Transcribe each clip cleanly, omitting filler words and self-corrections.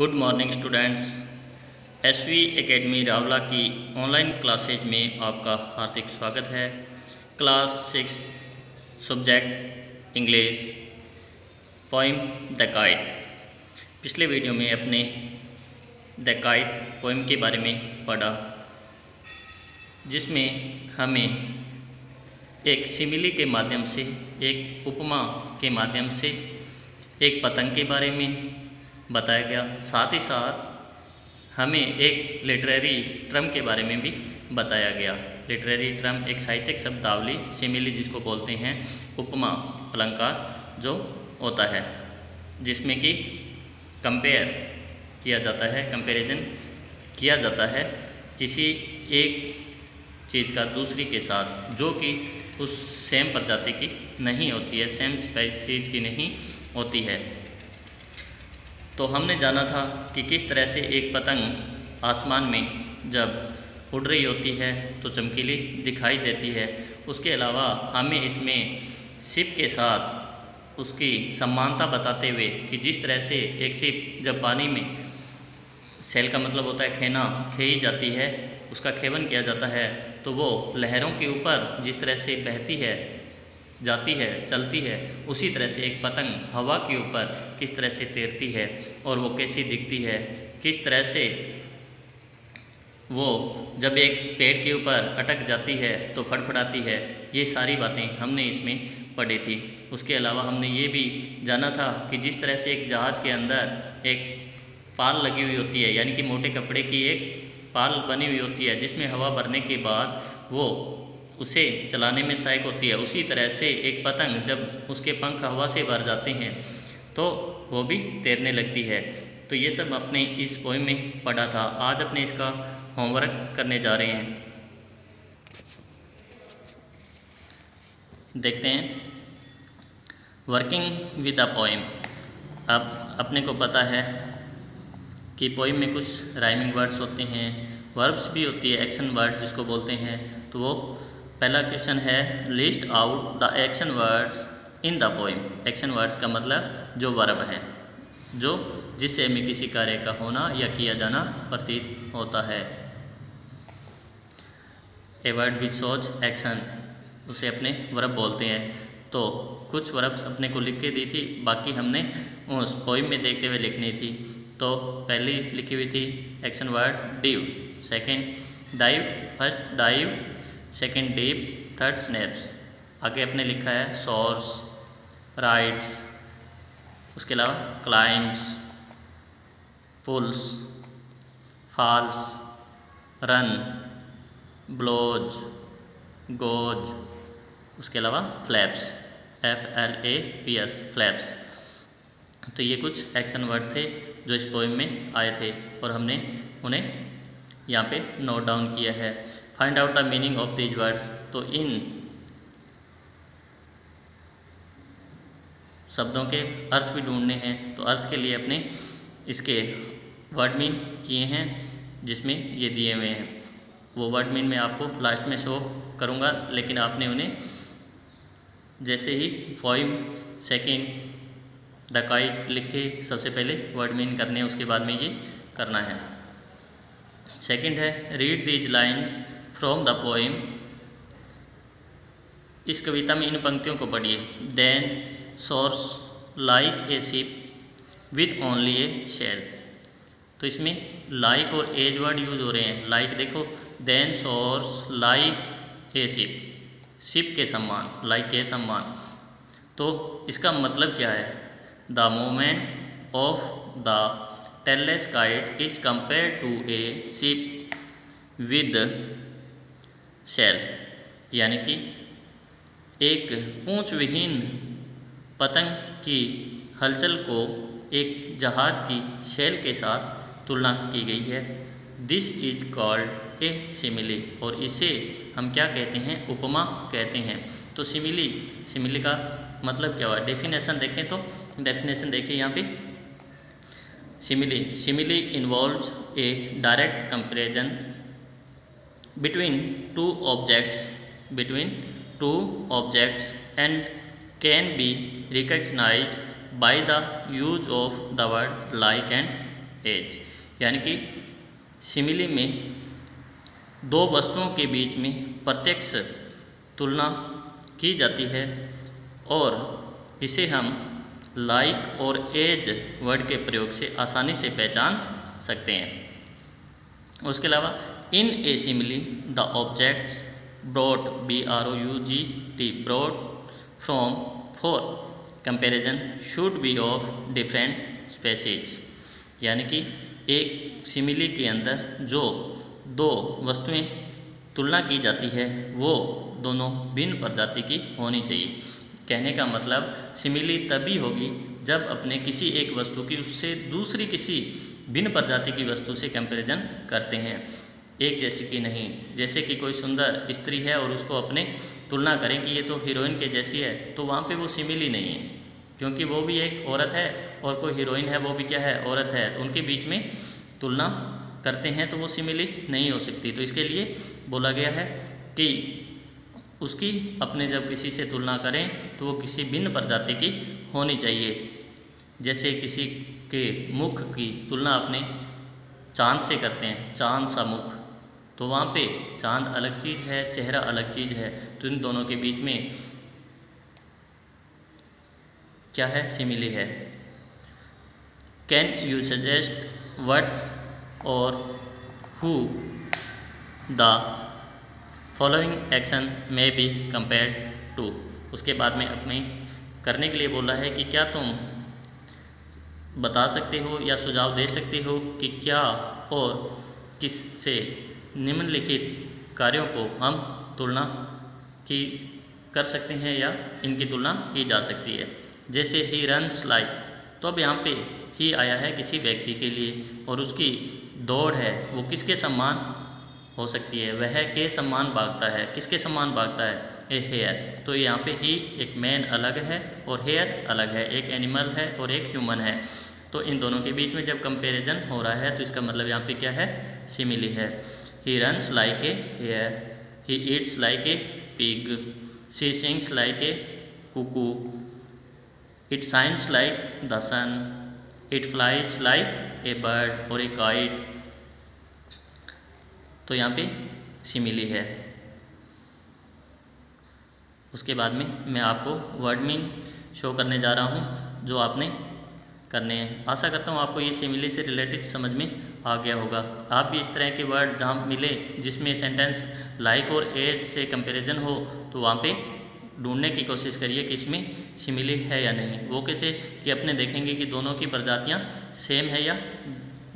Good morning students. SV academy Rawla की online classes में आपका हार्दिक स्वागत है। Class 6 subject English, poem the kite. पिछले वीडियो में अपने द काइट पोइम के बारे में पढ़ा, जिसमें हमें एक सिमिली के माध्यम से, एक उपमा के माध्यम से एक पतंग के बारे में बताया गया। साथ ही साथ हमें एक लिटरेरी टर्म के बारे में भी बताया गया। लिटरेरी टर्म एक साहित्यिक शब्दावली, सिमिली जिसको बोलते हैं, उपमा अलंकार जो होता है, जिसमें कि कंपेयर किया जाता है, कंपैरिजन किया जाता है किसी एक चीज़ का दूसरी के साथ, जो कि उस सेम प्रजाति की नहीं होती है, सेम स्पीशीज की नहीं होती है। तो हमने जाना था कि किस तरह से एक पतंग आसमान में जब उड़ रही होती है तो चमकीली दिखाई देती है। उसके अलावा हमें इसमें शिप के साथ उसकी समानता बताते हुए कि जिस तरह से एक शिप जब पानी में, सेल का मतलब होता है खेना, खेई जाती है, उसका खेवन किया जाता है, तो वो लहरों के ऊपर जिस तरह से बहती है, जाती है, चलती है, उसी तरह से एक पतंग हवा के ऊपर किस तरह से तैरती है और वो कैसी दिखती है, किस तरह से वो जब एक पेड़ के ऊपर अटक जाती है तो फड़फड़ाती है। ये सारी बातें हमने इसमें पढ़ी थी। उसके अलावा हमने ये भी जाना था कि जिस तरह से एक जहाज़ के अंदर एक पाल लगी हुई होती है, यानी कि मोटे कपड़े की एक पाल बनी हुई होती है, जिसमें हवा भरने के बाद वो उसे चलाने में सहायक होती है। उसी तरह से एक पतंग जब उसके पंख हवा से भर जाते हैं तो वो भी तैरने लगती है। तो ये सब अपने इस पोएम में पढ़ा था। आज अपने इसका होमवर्क करने जा रहे हैं। देखते हैं वर्किंग विद द पोएम। अब अपने को पता है कि पोएम में कुछ राइमिंग वर्ड्स होते हैं, वर्ब्स भी होती है, एक्शन वर्ड जिसको बोलते हैं। तो वो पहला क्वेश्चन है, list out the action words in the poem. Action words का मतलब जो वर्ब हैं, जो जिससे हमें किसी कार्य का होना या किया जाना प्रतीत होता है। A word which shows action, उसे अपने वर्ब बोलते हैं। तो कुछ वर्ब्स अपने को लिख के दी थी, बाकी हमने उस पोएम में देखते हुए लिखनी थी। तो पहली लिखी हुई थी action word dive, second dive, first dive, second dip, third snaps. आगे अपने लिखा है सोर्स, राइड्स, उसके अलावा climbs, pulls, falls, runs, blows, goes, उसके अलावा फ्लैप्स, FLAPS, फ्लैप्स। तो ये कुछ एक्शन वर्ड थे जो इस पोएम में आए थे और हमने उन्हें यहाँ पे नोट डाउन किया है। Find out the meaning of these words. तो इन शब्दों के अर्थ भी ढूंढने हैं। तो अर्थ के लिए अपने इसके वर्ड मीन किए हैं, जिसमें ये दिए हुए हैं। वो वर्ड मीन मैं आपको लास्ट में शो करूँगा, लेकिन आपने उन्हें जैसे ही पोएम सेकंड द काइट लिख के सबसे पहले वर्ड मीन करने हैं, उसके बाद में ये करना है। सेकंड है, read these lines from the poem. इस कविता में इन पंक्तियों को पढ़िए। Then soars like a ship with only a sail. तो इसमें लाइक और एज वर्ड यूज हो रहे हैं। लाइक देखो, then soars like a ship, ship के समान, लाइक के समान। तो इसका मतलब क्या है? The movement of the tailless kite is compare to a ship with sail, यानी कि एक पूंछ विहीन पतंग की हलचल को एक जहाज की शेल के साथ तुलना की गई है। This is called a simile, और इसे हम क्या कहते हैं? उपमा कहते हैं। तो सिमिली का मतलब क्या हुआ? डेफिनेशन देखें तो डेफिनेशन देखिए यहाँ पे। Simile involves a direct comparison between two objects and can be recognized by the use of the word like and as. यानी कि सिमिली में दो वस्तुओं के बीच में प्रत्यक्ष तुलना की जाती है और इसे हम लाइक और एज वर्ड के प्रयोग से आसानी से पहचान सकते हैं। उसके अलावा in a simile the objects brought BROUGT brought from for comparison should be of different species. यानी कि एक सिमिली के अंदर जो दो वस्तुएं तुलना की जाती है वो दोनों भिन्न प्रजाति की होनी चाहिए। कहने का मतलब सिमिली तभी होगी जब अपने किसी एक वस्तु की उससे दूसरी किसी भिन्न प्रजाति की वस्तु से कंपैरिजन करते हैं, एक जैसी की नहीं। जैसे कि कोई सुंदर स्त्री है और उसको अपने तुलना करें कि ये तो हीरोइन के जैसी है, तो वहाँ पे वो सिमिली नहीं है, क्योंकि वो भी एक औरत है और कोई हीरोइन है वो भी क्या है, औरत है। तो उनके बीच में तुलना करते हैं तो वो सिमिली नहीं हो सकती। तो इसके लिए बोला गया है कि उसकी अपने जब किसी से तुलना करें तो वो किसी भिन्न प्रजाति की होनी चाहिए। जैसे किसी के मुख की तुलना अपने चांद से करते हैं, चांद सा मुख, तो वहाँ पे चांद अलग चीज़ है, चेहरा अलग चीज़ है, तो इन दोनों के बीच में क्या है, सिमिली है। कैन यू सजेस्ट व्हाट और हु द फॉलोइंग एक्शन में बी कंपेयर्ड टू। उसके बाद में अपने करने के लिए बोला है कि क्या तुम बता सकते हो या सुझाव दे सकते हो कि क्या और किससे निम्नलिखित कार्यों को हम तुलना की कर सकते हैं या इनकी तुलना की जा सकती है। जैसे ही रन्स लाइक, तो अब यहाँ पे ही आया है किसी व्यक्ति के लिए और उसकी दौड़ है वो किसके समान हो सकती है, वह के समान भागता है। किसके समान भागता है, ए हेयर। तो यहाँ पे ही एक मैन अलग है और हेयर अलग है, एक एनिमल है और एक ह्यूमन है। तो इन दोनों के बीच में जब कंपैरिजन हो रहा है तो इसका मतलब यहाँ पे क्या है, सिमिली है। He runs like a hare, he eats like a pig, she sings like a cuckoo, it shines like the sun, it flies like a bird और ए काइट। तो यहाँ पे सिमिली है। उसके बाद में मैं आपको वर्ड मीन शो करने जा रहा हूँ जो आपने करने हैं। आशा करता हूँ आपको ये सिमिली से रिलेटेड समझ में आ गया होगा। आप भी इस तरह के वर्ड जहाँ मिले जिसमें सेंटेंस लाइक और एज से कंपैरिजन हो तो वहाँ पे ढूंढने की कोशिश करिए कि इसमें सिमिली है या नहीं। वो कैसे कि अपने देखेंगे कि दोनों की प्रजातियाँ सेम है या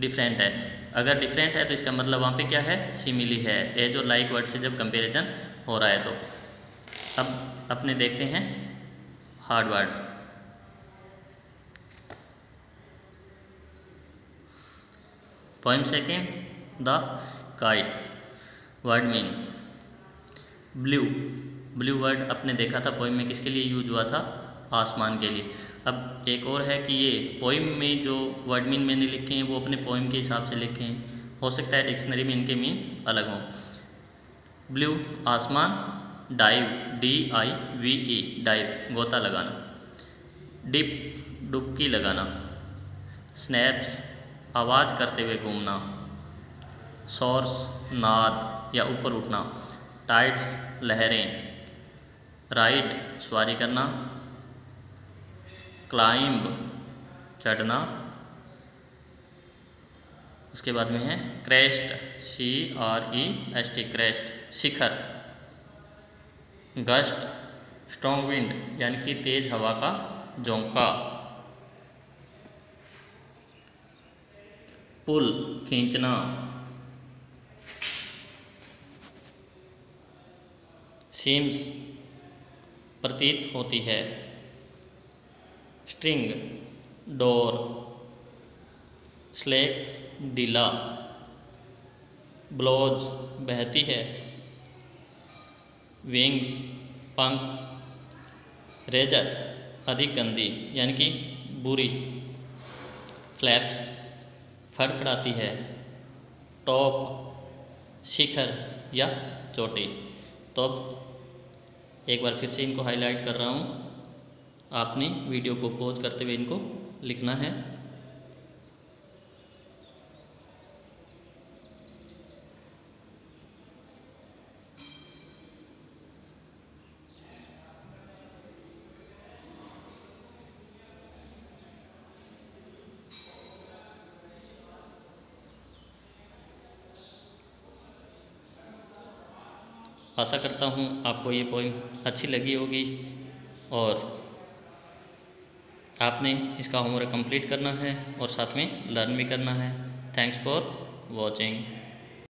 डिफरेंट है। अगर डिफरेंट है तो इसका मतलब वहाँ पे क्या है, सिमिली है, एज और लाइक वर्ड से जब कंपैरिजन हो रहा है तो। अब अपने देखते हैं hard word. Poem second, the kite. Word mean blue. Blue World अपने देखा था पोएम में किसके लिए यूज हुआ था, आसमान के लिए। अब एक और है कि ये पोइम में जो वर्ड मीन मैंने लिखे हैं वो अपने पोइम के हिसाब से लिखे हैं, हो सकता है डिक्शनरी में इनके मीन अलग हों। ब्लू आसमान, डाइव DIVE डाइव गोता लगाना, डिप डुबकी लगाना, स्नैप्स आवाज़ करते हुए घूमना, सोर्स नाद या ऊपर उठना, टाइड्स लहरें, राइड सवारी करना, क्लाइंब चढ़ना। उसके बाद में है क्रेस्ट CREST क्रेस्ट शिखर, गस्ट स्ट्रॉन्ग विंड यानी कि तेज हवा का झोंका, पुल खींचना, सीम्स प्रतीत होती है, स्ट्रिंग डोर, स्लेक ढीला, ब्लोज बहती है, विंग्स पंख, रेजर अधिक गंदी यानी कि बुरी, फ्लैप्स फड़फड़ाती है, टॉप शिखर या चोटी। तो अब एक बार फिर से इनको हाईलाइट कर रहा हूँ, आपने वीडियो को पॉज करते हुए इनको लिखना है। आशा करता हूँ आपको ये पोइम अच्छी लगी होगी और आपने इसका होमवर्क कंप्लीट करना है और साथ में लर्न भी करना है। Thanks for watching.